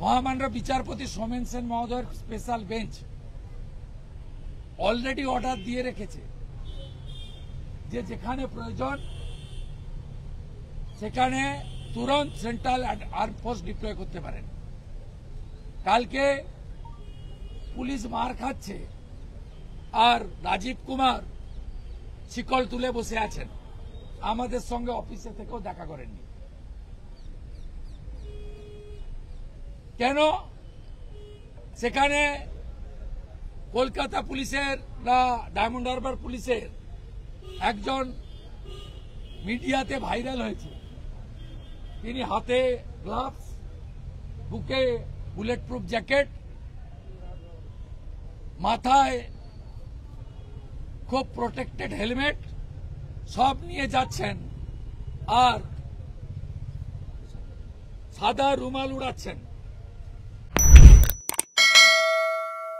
মহামান্য বিচারপতি সোমেন সেন মহোদয়ের স্পেশাল বেঞ্চ অলরেডি অর্ডার দিয়ে রেখেছে যে যেখানে প্রয়োজন সেখানে তুরন্ত সেন্ট্রাল আর্ম ফোর্স ডিপ্লয় করতে পারেন। কালকে পুলিশ মার খাচ্ছে আর রাজীব কুমার শিকল তুলে বসে আছেন, আমাদের সঙ্গে অফিসে থেকেও দেখা করেননি। কেন? সেখানে কলকাতা পুলিশের না ডায়মন্ড হারবার পুলিশের একজন মিডিয়াতে ভাইরাল হয়েছে, তিনি হাতে গ্লাভস, বুকে বুলেট প্রুফ জ্যাকেট, মাথায় খুব প্রোটেক্টেড হেলমেট সব নিয়ে যাচ্ছেন আর সাদা রুমাল উড়াচ্ছেন।